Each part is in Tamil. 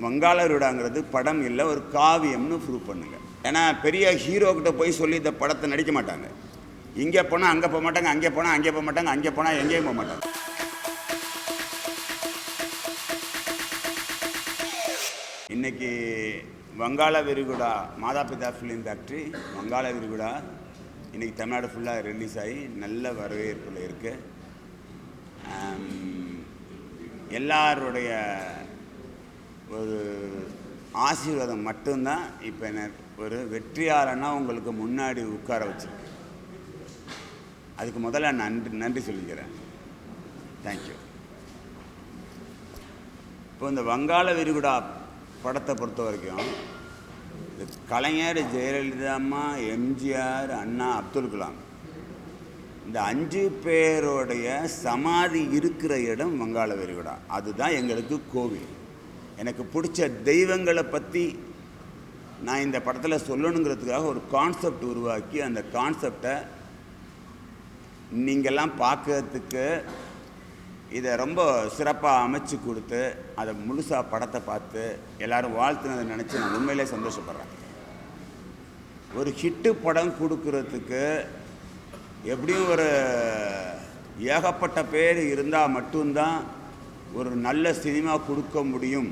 வங்காள விரிகுடாங்கிறது படம் இல்லை, ஒரு காவியம்னு ப்ரூவ் பண்ணுங்க. ஏன்னா பெரிய ஹீரோக்கிட்ட போய் சொல்லி இந்த படத்தை நடிக்க மாட்டாங்க. இங்கே போனால் அங்கே போக மாட்டாங்க, அங்கே போனால் அங்கே போக மாட்டாங்க, அங்கே போனால் எங்கேயும் போக மாட்டாங்க. இன்றைக்கி வங்காள விரிகுடா மாதாபிதா ஃபிலிம் ஃபேக்ட்ரி வங்காள விரிகுடா இன்றைக்கி தமிழ்நாடு ஃபுல்லாக ரிலீஸ் ஆகி நல்ல வரவேற்பில் இருக்குது. எல்லாருடைய ஒரு ஆசீர்வாதம் மட்டும்தான் இப்போ என்ன ஒரு வெற்றியாளனாக உங்களுக்கு முன்னாடி உட்கார வச்சுருக்கு. அதுக்கு முதல்ல நன்றி சொல்லிக்கிறேன். தேங்க்யூ. இப்போ இந்த வங்காள விரிகுடா படத்தை பொறுத்த வரைக்கும் கலைஞர், ஜெயலலிதா அம்மா, எம்ஜிஆர், அண்ணா, அப்துல் கலாம் இந்த 5 பேருடைய சமாதி இருக்கிற இடம் வங்காள விரிகுடா. அதுதான் எங்களுக்கு கோவில். எனக்கு பிடிச்ச தெய்வங்களை பற்றி நான் இந்த படத்தில் சொல்லணுங்கிறதுக்காக ஒரு கான்செப்ட் உருவாக்கி அந்த கான்செப்டை நீங்கள்லாம் பார்க்கறதுக்கு இதை ரொம்ப சிறப்பாக அமைச்சு கொடுத்து அதை முழுசாக படத்தை பார்த்து எல்லோரும் வாழ்த்துனதை நினச்சி நான் உண்மையிலே சந்தோஷப்படுறேன். ஒரு ஹிட்டு படம் கொடுக்கறதுக்கு எப்படியும் ஒரு ஏகப்பட்ட பேர் இருந்தால் மட்டும்தான் ஒரு நல்ல சினிமா கொடுக்க முடியும்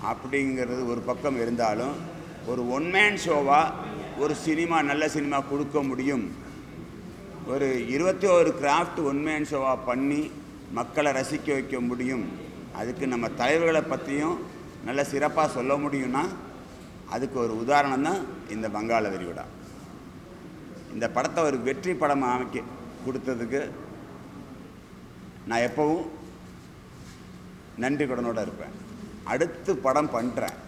அப்படிங்கிறது ஒரு பக்கம் இருந்தாலும், ஒரு ஒன்மேன் ஷோவாக ஒரு சினிமா நல்ல சினிமா கொடுக்க முடியும். ஒரு 21 கிராஃப்ட் ஒன்மேன் ஷோவாக பண்ணி மக்களை ரசிக்க வைக்க முடியும். அதுக்கு நம்ம தலைவர்களை பற்றியும் நல்ல சிறப்பாக சொல்ல முடியும்னா அதுக்கு ஒரு உதாரணம் தான் இந்த வங்காள விரிகுடா. இந்த படத்தை ஒரு வெற்றி படமாக அமைக்க கொடுத்ததுக்கு நான் எப்பவும் நன்றி கடனோடு இருப்பேன். அடுத்து படம் பண்ணுறேன்,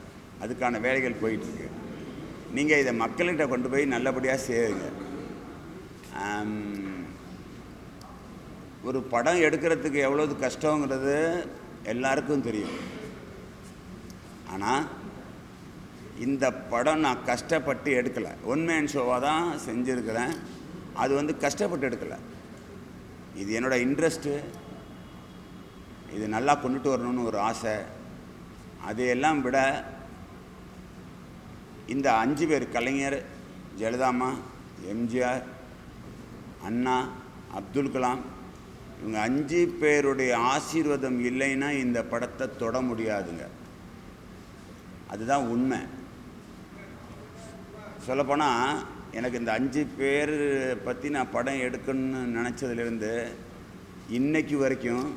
அதுக்கான வேலைகள் போயிட்டுருக்கு. நீங்கள் இதை மக்கள்கிட்ட கொண்டு போய் நல்லபடியாக சேருங்க. ஒரு படம் எடுக்கிறதுக்கு எவ்வளவு கஷ்டங்கிறது எல்லாருக்கும் தெரியும். ஆனால் இந்த படம் நான் கஷ்டப்பட்டு எடுக்கலை, ஒன்மேன் ஷோவாக தான் செஞ்சுருக்கிறேன். அது கஷ்டப்பட்டு எடுக்கலை, இது என்னோடய இன்ட்ரெஸ்ட்டு. இது நல்லா கொண்டுட்டு வரணும்னு ஒரு ஆசை. அதையெல்லாம் விட இந்த 5 பேர் கலைஞர், ஜெயலலிதாம்மா, எம்ஜிஆர், அண்ணா, அப்துல் கலாம் இவங்க 5 பேருடைய ஆசீர்வாதம் இல்லைன்னா இந்த படத்தை தொட முடியாதுங்க. அதுதான் உண்மை. சொல்லப்போனால் எனக்கு இந்த 5 பேர் பற்றி நான் படம் எடுக்கணும்னு நினச்சதுலேருந்து இன்றைக்கு வரைக்கும்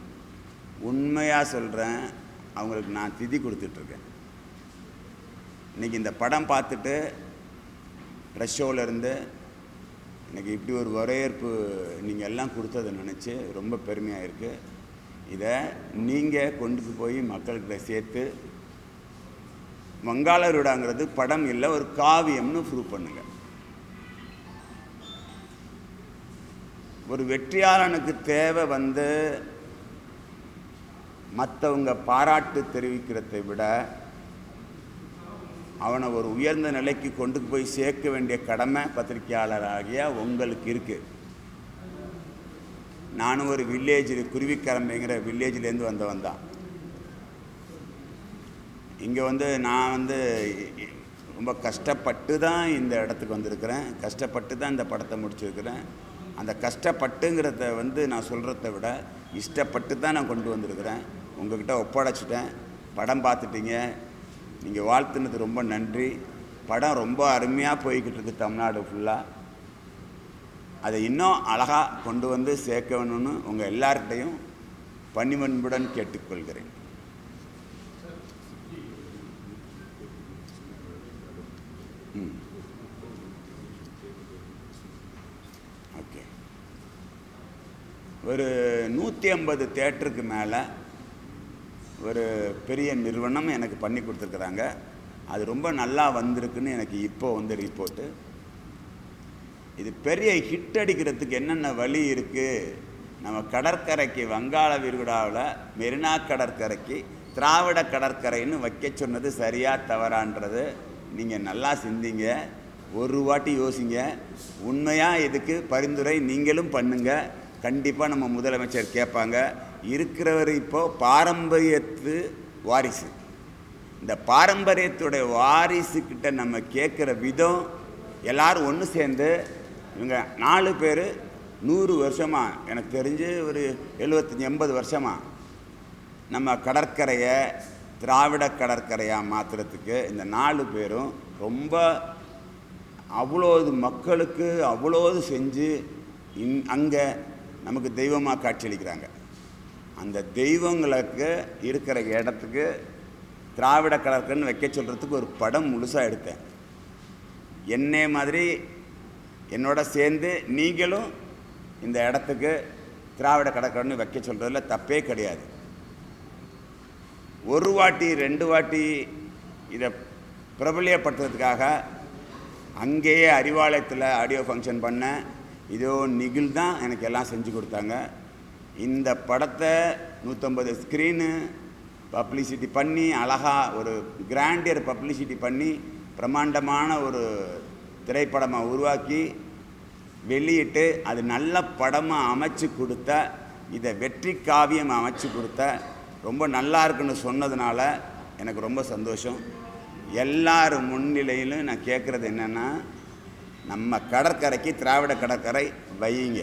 உண்மையாக சொல்கிறேன், அவங்களுக்கு நான் திதி கொடுத்துட்ருக்கேன். இன்றைக்கி இந்த படம் பார்த்துட்டு ப்ரெஷ் ஷோவிலேருந்து எனக்கு இப்படி ஒரு வரவேற்பு நீங்கள் எல்லாம் கொடுத்ததை நினச்சி ரொம்ப பெருமையாக இருக்குது. இதை நீங்கள் கொண்டு போய் மக்கள்கிட்ட சேர்த்து வங்காள விரிகுடாங்கிறது படம் இல்லை, ஒரு காவியம்னு ப்ரூவ் பண்ணுங்கள். ஒரு வெற்றியாளனுக்கு தேவை மற்றவங்க பாராட்டு தெரிவிக்கிறதை விட அவனை ஒரு உயர்ந்த நிலைக்கு கொண்டு போய் சேர்க்க வேண்டிய கடமை பத்திரிகையாளராகிய உங்களுக்கு இருக்குது. நானும் ஒரு குருவிக்கரம்பைங்கிற வில்லேஜ்லேருந்து வந்தவன் தான். இங்கே நான் ரொம்ப கஷ்டப்பட்டு தான் இந்த இடத்துக்கு வந்திருக்கிறேன், கஷ்டப்பட்டு தான் இந்த படத்தை முடிச்சிருக்கிறேன். அந்த கஷ்டப்பட்டுங்கிறத நான் சொல்கிறத விட இஷ்டப்பட்டு தான் நான் கொண்டு வந்திருக்கிறேன். உங்கள்கிட்ட ஒப்படைச்சிட்டேன். படம் பார்த்துட்டீங்க, நீங்கள் வாழ்த்துனது ரொம்ப நன்றி. படம் ரொம்ப அருமையாக போய்கிட்டு இருக்குது தமிழ்நாடு ஃபுல்லாக. அதை இன்னும் அழகாக கொண்டு சேர்க்க வேணும்னு உங்கள் எல்லார்கிட்டையும் பணிவன்புடன் கேட்டுக்கொள்கிறேன். ஓகே. ஒரு 150 தியேட்டருக்கு மேலே ஒரு பெரிய நிறுவனம் எனக்கு பண்ணி கொடுத்துருக்குறாங்க. அது ரொம்ப நல்லா வந்திருக்குன்னு எனக்கு இப்போது ரிப்போர்ட்டு. இது பெரிய ஹிட் அடிக்கிறதுக்கு என்னென்ன வழி இருக்குது? நம்ம கடற்கரைக்கு வங்காள விரிகுடாவில் மெரினா கடற்கரைக்கு திராவிட கடற்கரைன்னு வைக்க சொன்னது சரியா தவறான்றது நீங்கள் நல்லா சிந்திங்க, ஒரு வாட்டி யோசிங்க. உண்மையாக இதுக்கு பரிந்துரை நீங்களும் பண்ணுங்கள். கண்டிப்பாக நம்ம முதலமைச்சர் கேட்பாங்க. இருக்கிறவர் இப்போது பாரம்பரியத்து வாரிசு, இந்த பாரம்பரியத்துடைய வாரிசுக்கிட்ட நம்ம கேட்குற விதம், எல்லாரும் ஒன்று சேர்ந்து இவங்க 4 பேர் 100 வருஷமாக, எனக்கு தெரிஞ்சு ஒரு 75-80 வருஷமாக நம்ம கடற்கரையை திராவிட கடற்கரையாக மாற்றுறதுக்கு இந்த 4 பேரும் ரொம்ப அவ்வளோது மக்களுக்கு அவ்வளோது செஞ்சு அங்கே நமக்கு தெய்வமாக காட்சியளிக்கிறாங்க. அந்த தெய்வங்களுக்கு இருக்கிற இடத்துக்கு திராவிட கடற்கரைன்னு வைக்க சொல்கிறதுக்கு ஒரு படம் முழுசாக எடுத்தேன். என்னை மாதிரி என்னோட சேர்ந்து நீங்களும் இந்த இடத்துக்கு திராவிட கடற்கரைன்னு வைக்க சொல்கிறதுல தப்பே கிடையாது. 1 வாட்டி 2 வாட்டி இதை பிரபலியப்படுத்துறதுக்காக அங்கேயே அறிவாலயத்தில் ஆடியோ ஃபங்க்ஷன் பண்ணேன். இதோ நிகில் தான் எனக்கு எல்லாம் செஞ்சு கொடுத்தாங்க. இந்த படத்தை 150 ஸ்க்ரீனு பப்ளிசிட்டி பண்ணி, அழகாக ஒரு கிராண்டியர் பப்ளிசிட்டி பண்ணி, பிரம்மாண்டமான ஒரு திரைப்படமாக உருவாக்கி வெளியிட்டு, அது நல்ல படமாக அமைச்சு கொடுத்த, இதை வெற்றி காவியம் அமைச்சு கொடுத்த, ரொம்ப நல்லா இருக்குன்னு சொன்னதுனால எனக்கு ரொம்ப சந்தோஷம். எல்லார் முன்னிலையிலும் நான் கேட்குறது என்னென்னா, நம்ம கடற்கரைக்கு திராவிட கடற்கரை வையுங்க.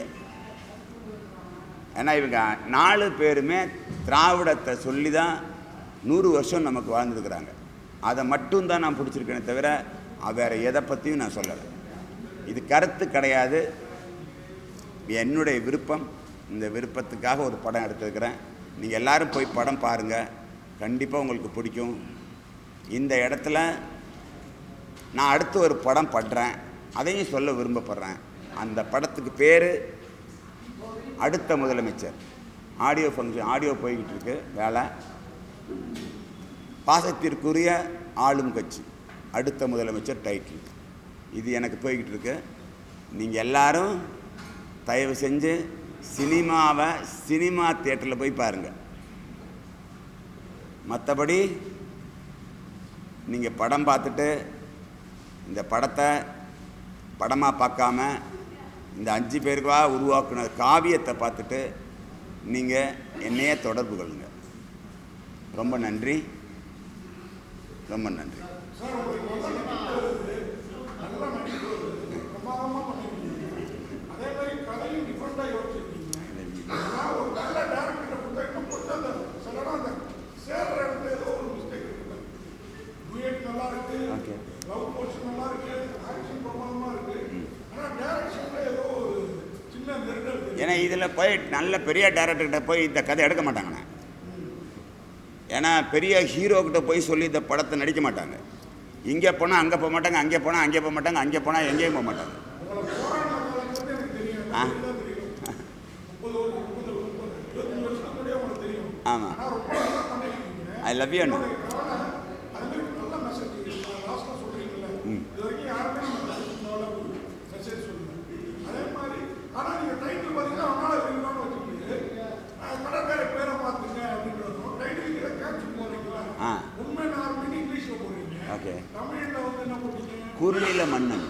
ஏன்னா இவங்க 4 பேருமே திராவிடத்தை சொல்லி தான் 100 வருஷம் நமக்கு வாழ்ந்துருக்குறாங்க. அதை மட்டும்தான் நான் பிடிச்சிருக்கேனே தவிர வேறு எதை பற்றியும் நான் சொல்லலை. இது கருத்து கிடையாது, என்னுடைய விருப்பம். இந்த விருப்பத்துக்காக ஒரு படம் எடுத்துருக்கிறேன். நீங்கள் எல்லோரும் போய் படம் பாருங்கள், கண்டிப்பாக உங்களுக்கு பிடிக்கும். இந்த இடத்துல நான் அடுத்து ஒரு படம் பண்ணுறேன், அதையும் சொல்ல விரும்பப்படுறேன். அந்த படத்துக்கு பேர் அடுத்த முதலமைச்சர். ஆடியோ ஃபங்க்ஷன், ஆடியோ போய்கிட்டு இருக்கு வேலை. பாசத்திற்குரிய ஆளும் கட்சி, அடுத்த முதலமைச்சர் டைட்டில். இது எனக்கு போய்கிட்டு இருக்கு. நீங்கள் எல்லாரும் தயவு செஞ்சு சினிமாவை சினிமா தியேட்டரில் போய் பாருங்கள். மற்றபடி நீங்கள் படம் பார்த்துட்டு இந்த படத்தை படமாக பார்க்காம இந்த 5 பேருக்காக உருவாக்குன காவியத்தை பார்த்துட்டு நீங்கள் என்னையே தொடர்பு கொள்ளுங்க. ரொம்ப நன்றி, ரொம்ப நன்றி. ஏன்னா இதில் போய் நல்ல பெரிய டைரக்டர்கிட்ட போய் இந்த கதை எடுக்க மாட்டாங்கண்ணே. ஏன்னா பெரிய ஹீரோக்கிட்ட போய் சொல்லி இந்த படத்தை நடிக்க மாட்டாங்க. இங்கே போனால் அங்கே போக மாட்டாங்க, அங்கே போனால் அங்கே போக மாட்டாங்க, அங்கே போனால் எங்கேயும் போக மாட்டாங்க. ஆமாம், ஐ லவ் யூ அண்ணா. ஓகே, குறுநில மன்னன்,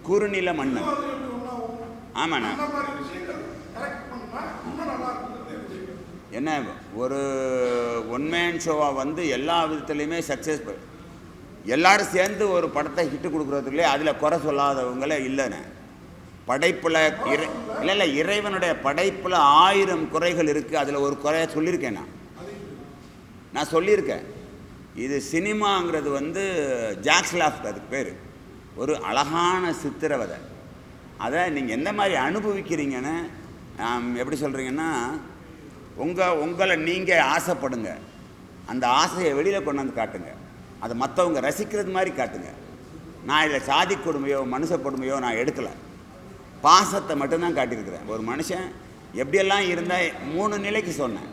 குறுநில மன்னன். ஆமாண்ணா. என்ன ஒரு ஒன்மேன் ஷோவாக வந்து எல்லா விதத்துலேயுமே சக்ஸஸ், எல்லோரும் சேர்ந்து ஒரு படத்தை ஹிட்டு கொடுக்குறதுக்குள்ளே அதில் குறை சொல்லாதவங்களே இல்லைண்ணே. படைப்பில் இல்லை இறைவனுடைய படைப்பில் 1000 குறைகள் இருக்குது. அதில் ஒரு குறையை சொல்லியிருக்கேன் நான் சொல்லியிருக்கேன். இது சினிமாங்கிறது வந்து ஜாக்ஸ்லாஃப்ட், அதுக்கு பேர். ஒரு அழகான சித்திரவதை. அதை நீங்கள் எந்த மாதிரி அனுபவிக்கிறீங்கன்னு, எப்படி சொல்கிறீங்கன்னா, உங்களை நீங்கள் ஆசைப்படுங்க, அந்த ஆசையை வெளியில் கொண்டாந்து காட்டுங்க, அதை மற்றவங்க ரசிக்கிறது மாதிரி காட்டுங்க. நான் இதில் சாதி கொடுமையோ மனுஷ கொடுமையோ நான் எடுக்கலை, பாசத்தை மட்டும்தான் காட்டியிருக்கிறேன். ஒரு மனுஷன் எப்படியெல்லாம் இருந்தால் 3 நிலைக்கு சொன்னேன்.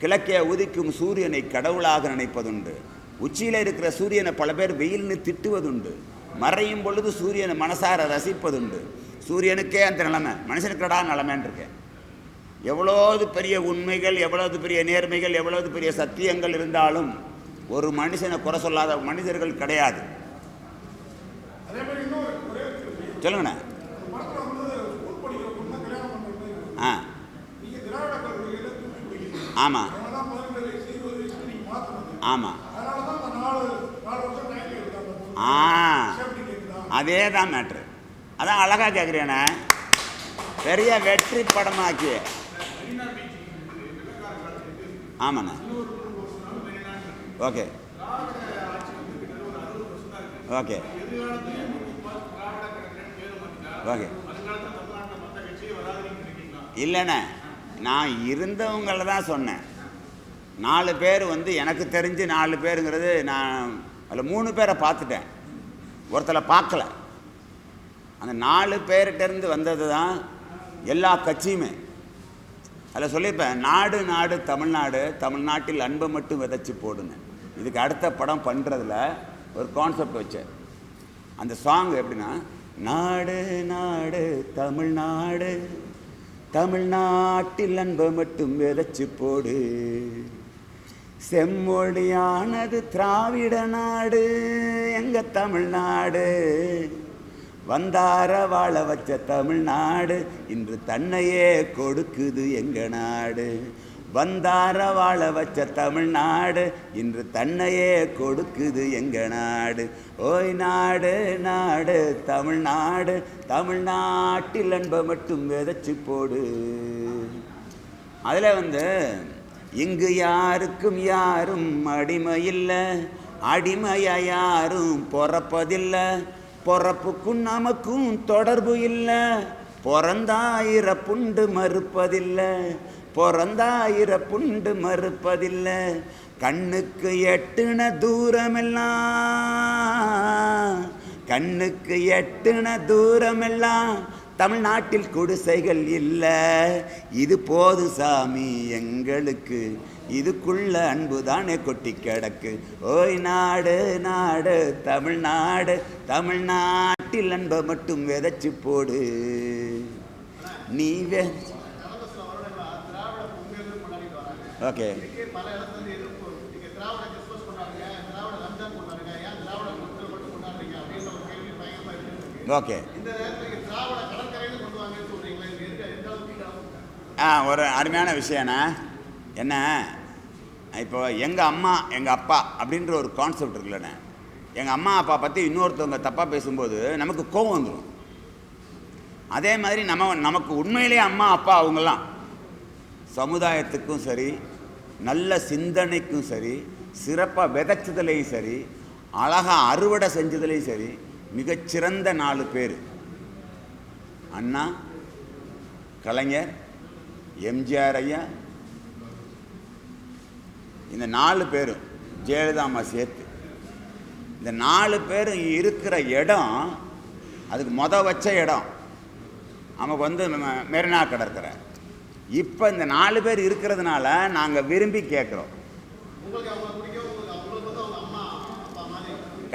கிழக்கே உதிக்கும் சூரியனை கடவுளாக நினைப்பதுண்டு, உச்சியில் இருக்கிற சூரியனை பல பேர் வெயில்னு திட்டுவதுண்டு, மறையும் பொழுது சூரியனை மனசார ரசிப்பதுண்டு. சூரியனுக்கே அந்த நிலைமை, மனுஷனுக்கடா நிலைமைன்னு இருக்கேன். எவ்வளோது பெரிய உண்மைகள், எவ்வளவு பெரிய நேர்மைகள், எவ்வளவு பெரிய சத்தியங்கள் இருந்தாலும் ஒரு மனுஷனை குறை சொல்லாத மனிதர்கள் கிடையாது. சொல்லுங்கண்ணா. ஆமாம் ஆமாம். அதே தான் மேட்ரு. அதான் அழகாக கேட்குறேண்ணே, பெரிய வெற்றி படமாக்கி. ஆமாண்ணே. Okay okay okay. இல்லைண்ணே, நான் இருந்தவங்கள தான் சொன்னேன். 4 பேர் எனக்கு தெரிஞ்சு 4 பேருங்கிறது, நான் அதில் 3 பேரை பார்த்துட்டேன், ஒருத்தரை பார்க்கல. அந்த 4 பேர்கிட்டேருந்து வந்தது தான் எல்லா கட்சியுமே. அதில் சொல்லியிருப்பேன், நாடு நாடு தமிழ்நாடு, தமிழ்நாட்டில் அன்பை மட்டும் விதைச்சி போடுங்க. இதுக்கு அடுத்த படம் பண்ணுறதுல ஒரு கான்செப்ட் வச்சேன். அந்த சாங் எப்படின்னா, நாடு நாடு தமிழ்நாடு, தமிழ்நாட்டில் அன்பை மட்டும் விதைச்சி போடு, செம்மொழியானது திராவிட நாடு எங்க தமிழ்நாடு, வந்தார வாழ வச்ச தமிழ்நாடு இன்று தன்னையே கொடுக்குது எங்க நாடு, வந்தார வாழ வச்ச தமிழ்நாடு இன்று தன்னையே கொடுக்குது எங்க நாடு, ஓய் நாடு நாடு தமிழ்நாடு, தமிழ்நாட்டில் அன்பை மட்டும் விதைச்சி போடு. அதில் இங்கு யாருக்கும் யாரும் அடிமை இல்லை, அடிமையா யாரும் பொறப்பதில்லை, பொறப்புக்கும் நமக்கும் தொடர்பு இல்லை, பிறந்தாயிரப்புண்டு மறுப்பதில்லை, பிறந்தாயிரப்புண்டு மறுப்பதில்லை, கண்ணுக்கு எட்டுன தூரமெல்லாம், கண்ணுக்கு எட்டுன தூரமெல்லாம் தமிழ்நாட்டில் குடிசைகள் இல்லை, இது போது சாமி எங்களுக்கு, இதுக்குள்ள அன்பு தானே கொட்டி கிடக்கு, ஓய் நாடு நாடு தமிழ்நாடு, தமிழ்நாட்டில் அன்பை மட்டும் விதைச்சி போடு. நீ ஓகே ஓகே. ஒரு அருமையான விஷயண்ணா. என்ன, இப்போ எங்கள் அம்மா எங்கள் அப்பா அப்படின்ற ஒரு கான்செப்ட் இருக்குல்லண்ணே. எங்கள் அம்மா அப்பா பற்றி இன்னொருத்தவங்க தப்பாக பேசும்போது நமக்கு கோபம் வந்துடும். அதே மாதிரி நமக்கு உண்மையிலே அம்மா அப்பா அவங்கெல்லாம் சமுதாயத்துக்கும் சரி, நல்ல சிந்தனைக்கும் சரி, சிறப்பாக விதைச்சதுலேயும் சரி, அழகாக அறுவடை செஞ்சதுலேயும் சரி, மிகச்சிறந்த 4 பேர். அண்ணா, கலைஞர், எம்ஜிஆர் ஐயா, இந்த 4 பேரும், ஜெயலலிதா அம்மா சேர்த்து, இந்த 4 பேரும் இருக்கிற இடம், அதுக்கு வச்ச இடம் நமக்கு மெரினா கடற்கரை. இப்போ இந்த 4 பேர் இருக்கிறதுனால நாங்கள் விரும்பி கேட்குறோம்.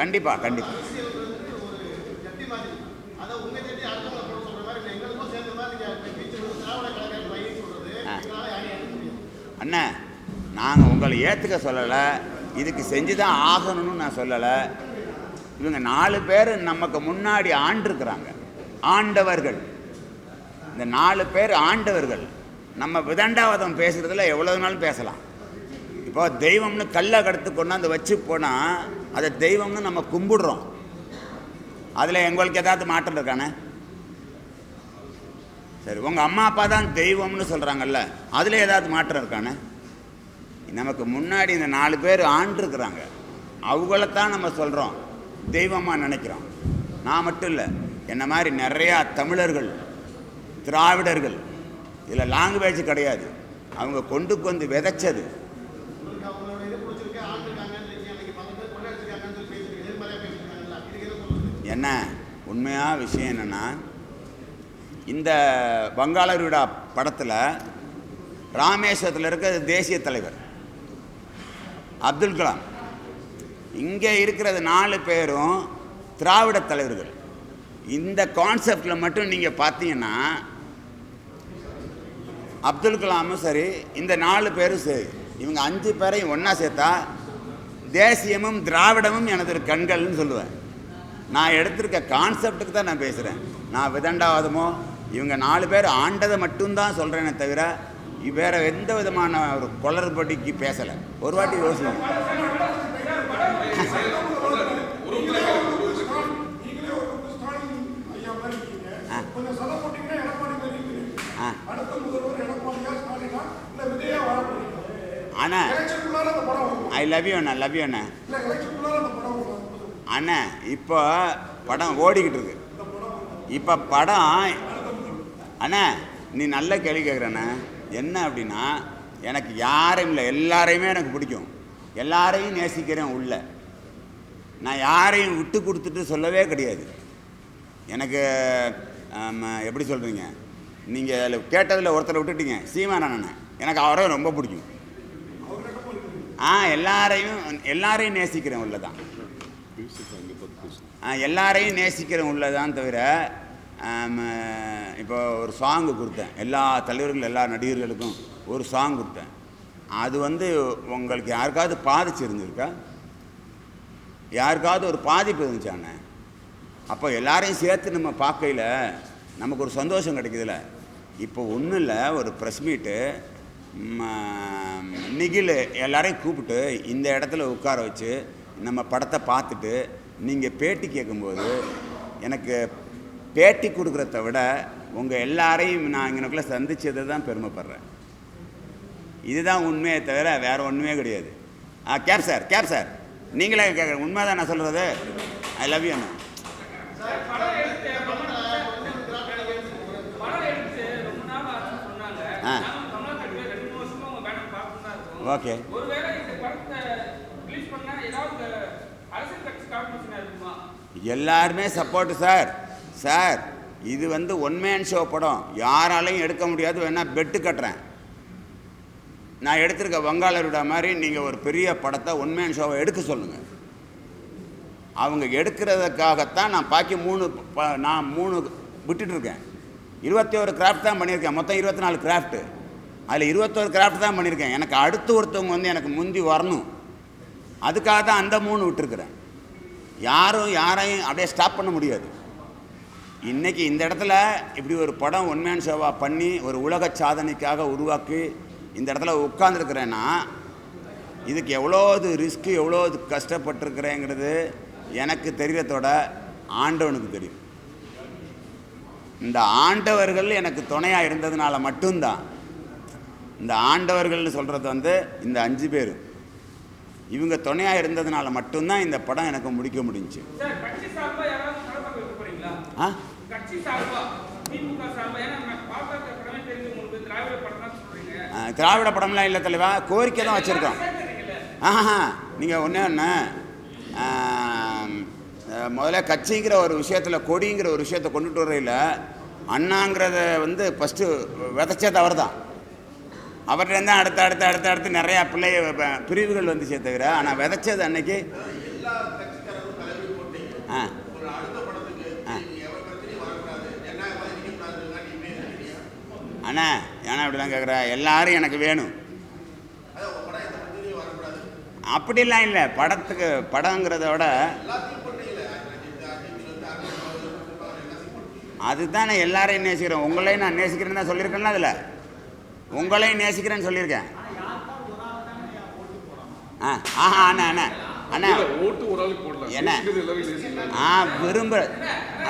கண்டிப்பாக கண்டிப்பாக. அண்ணா, நாங்கள் உங்களை ஏற்றுக்க சொல்லலை, இதுக்கு செஞ்சு தான் ஆகணும்னு நான் சொல்லலை. இவங்க 4 பேர் நமக்கு முன்னாடி ஆண்டிருக்கிறாங்க, ஆண்டவர்கள். இந்த 4 பேர் ஆண்டவர்கள். நம்ம விதண்டாவதம் பேசுகிறதுல எவ்வளவு நாளும் பேசலாம். இப்போ தெய்வம்னு கல்லை கடத்து கொண்டாந்து வச்சு போனால் அதை தெய்வம்னு நம்ம கும்பிடுறோம். அதில் எங்களுக்கு ஏதாவது மாற்றம் இருக்கானே? சரி, உங்கள் அம்மா அப்பா தான் தெய்வம்னு சொல்கிறாங்கல்ல, அதில் ஏதாவது மாற்றம் இருக்கானே? நமக்கு முன்னாடி இந்த 4 பேர் ஆண்டிருக்கிறாங்க, அவங்களத்தான் நம்ம சொல்கிறோம், தெய்வமாக நினைக்கிறோம். நான் மட்டும் இல்லை, என்ன மாதிரி நிறையா தமிழர்கள், திராவிடர்கள், இதில் லாங்குவேஜ் கிடையாது, அவங்க கொண்டு விதைச்சது. என்ன உண்மையாக விஷயம் என்னென்னா, இந்த வங்காள விடா படத்தில் ராமேஸ்வரத்தில் இருக்கிற தேசிய தலைவர் அப்துல் கலாம், இங்கே இருக்கிறது 4 பேரும் திராவிட தலைவர்கள். இந்த கான்செப்டில் மட்டும் நீங்கள் பார்த்தீங்கன்னா அப்துல் கலாமும் சரி, இந்த 4 பேரும் சரி, இவங்க 5 பேரையும் ஒன்றா சேர்த்தா தேசியமும் திராவிடமும் எனது கண்கள்னு சொல்லுவேன். நான் எடுத்திருக்க கான்செப்டுக்கு தான் நான் பேசுகிறேன். நான் விதண்டாவதமோ இவங்க 4 பேர் ஆண்டதை மட்டும்தான் சொல்கிறேனே தவிர வேறு எந்த விதமான ஒரு குளறுபடிக்கு பேசலை. ஒரு வாட்டி யோசிங்க. ஐ லவ் யூ அண்ணா, லவ் யூ அண்ணா. அண்ணா இப்போ படம் ஓடிக்கிட்டு இருக்கு. இப்போ படம் அண்ணா நீ நல்ல கேள்வி கேட்குறண்ணே. என்ன அப்படின்னா, எனக்கு யாரும் இல்லை, எல்லாரையுமே எனக்கு பிடிக்கும், எல்லாரையும் நேசிக்கிறேன் உள்ள. நான் யாரையும் விட்டு கொடுத்துட்டு சொல்லவே கிடையாது. எனக்கு எப்படி சொல்கிறீங்க, நீங்கள் கேட்டதில் ஒருத்தரை விட்டுட்டீங்க, சீமான் அண்ணன். எனக்கு அவரை ரொம்ப பிடிக்கும். எல்லாரையும் நேசிக்கிறேன் உள்ளதான். எல்லாரையும் நேசிக்கிறேன் உள்ளதான் தவிர இப்போ ஒரு சாங்கு கொடுத்தேன், எல்லா தலைவர்கள் எல்லா நடிகர்களுக்கும் ஒரு சாங் கொடுத்தேன். அது உங்களுக்கு யாருக்காவது பாதிச்சிருந்துருக்கா? யாருக்காவது ஒரு பாதிப்பு இருந்துச்சாண்ணே? அப்போ எல்லாரையும் சேர்த்து நம்ம பார்க்கையில் நமக்கு ஒரு சந்தோஷம் கிடைக்குதுல்ல. இப்போ ஒன்றும் இல்லை, ஒரு ப்ரெஸ் மீட்டு நிகில் எல்லாரையும் கூப்பிட்டு இந்த இடத்துல உட்கார வச்சு நம்ம படத்தை பார்த்துட்டு நீங்கள் பேட்டி கேட்கும்போது எனக்கு பேட்டி கொடுக்குறத விட உங்கள் எல்லாரையும் நான் இங்கனக்குள்ளே சந்தித்ததை தான் பெருமைப்படுறேன். இதுதான் உண்மையை தவிர வேறு ஒன்றுமே கிடையாது. கேப் சார் நீங்களே கேட்குற உண்மை தான் நான் சொல்கிறது. ஐ லவ் யூ அண்ணா. ஓகே, எல்லாருமே சப்போர்ட்டு சார். சார் இது ஒன் மேன் ஷோ படம், யாராலையும் எடுக்க முடியாது. வேணால் பெட்டு கட்டுறேன். நான் எடுத்திருக்க வங்காளருட மாதிரி நீங்கள் ஒரு பெரிய படத்தை ஒன் மேன் ஷோவை எடுக்க சொல்லுங்கள். அவங்க எடுக்கிறதுக்காகத்தான் நான் பாக்கி நான் 3 விட்டுட்டுருக்கேன். 21 கிராஃப்ட் தான் பண்ணியிருக்கேன். மொத்தம் 24 கிராஃப்ட்டு. அதில் 21 கிராஃப்ட் தான் பண்ணியிருக்கேன். எனக்கு அடுத்து ஒருத்தவங்க எனக்கு முந்தி வரணும், அதுக்காக தான் அந்த 3 விட்டுருக்குறேன். யாரையும் அப்படியே ஸ்டாப் பண்ண முடியாது. இன்றைக்கி இந்த இடத்துல இப்படி ஒரு படம் ஒன் மேன் ஷோவாக பண்ணி ஒரு உலக சாதனைக்காக உருவாக்கி இந்த இடத்துல உட்காந்துருக்குறேன்னா இதுக்கு எவ்வளோது ரிஸ்க்கு, எவ்வளோது கஷ்டப்பட்டுருக்குறேங்கிறது எனக்கு தெரியறதோட ஆண்டவனுக்கு தெரியும். இந்த ஆண்டவர்கள் எனக்கு துணையாக இருந்ததுனால மட்டும்தான். இந்த ஆண்டவர்கள்னு சொல்கிறது இந்த 5 பேர், இவங்க துணையாக இருந்ததுனால மட்டும்தான் இந்த படம் எனக்கு முடிக்க முடிஞ்சிச்சு. திராவிட படம்லாம் இல்லை தலைவா, கோரிக்கை தான் வச்சுருக்கோம். நீங்கள் ஒன்று முதல்ல கட்சிங்கிற ஒரு விஷயத்தில், கொடிங்கிற ஒரு விஷயத்தை கொண்டுட்டு வரையில் அண்ணாங்கிறத ஃபஸ்ட்டு விதைச்சது அவர் தான். அவர்கிட்ட அடுத்து நிறையா பிரிவுகள் வந்துச்சே தவிர, ஆனால் விதைச்சது அன்னைக்கு அண்ணா ஏன்னா அப்படிலாம் கேட்குற, எல்லாரும் எனக்கு வேணும் அப்படிலாம் இல்லை. படங்கிறத விட அதுதான் நான் எல்லாரையும் நேசிக்கிறேன். உங்களையும் நான் நேசிக்கிறேன்னு தான் சொல்லியிருக்கேன்னா, அதில் உங்களையும் நேசிக்கிறேன்னு சொல்லியிருக்கேன். அண்ணா அண்ணா என்ன விரும்ப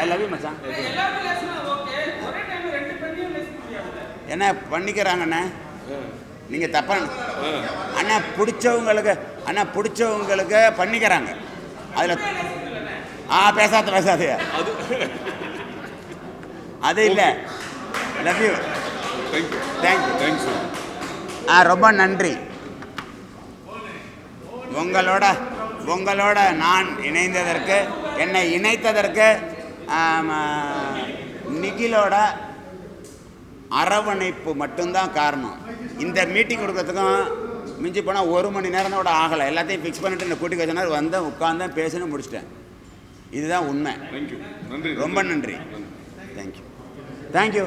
ஐ லவ் யூ மச்சான். என்ன பண்ணிக்கிறாங்கண்ணே, நீங்கள் தப்பா அண்ணா பிடிச்சவங்களுக்கு பண்ணிக்கிறாங்க. அதில் பேசாத அது இல்லை. Love you, thank you. ரொம்ப நன்றி. உங்களோட நான் இணைந்ததற்கு, என்னை இணைத்ததற்கு நிகிலோட அரவணைப்பு மட்டும்தான் காரணம். இந்த மீட்டிங் கொடுக்கறதுக்கும் மிஞ்சி போனால் 1 மணி நேரம் கூட ஆகலை. எல்லாத்தையும் ஃபிக்ஸ் பண்ணிட்டு இந்த கூட்டிக்கு வச்சனார் வந்தேன், உட்காந்தேன், பேசினேன், முடிச்சிட்டேன். இதுதான் உண்மை. ரொம்ப நன்றி. தேங்க்யூ.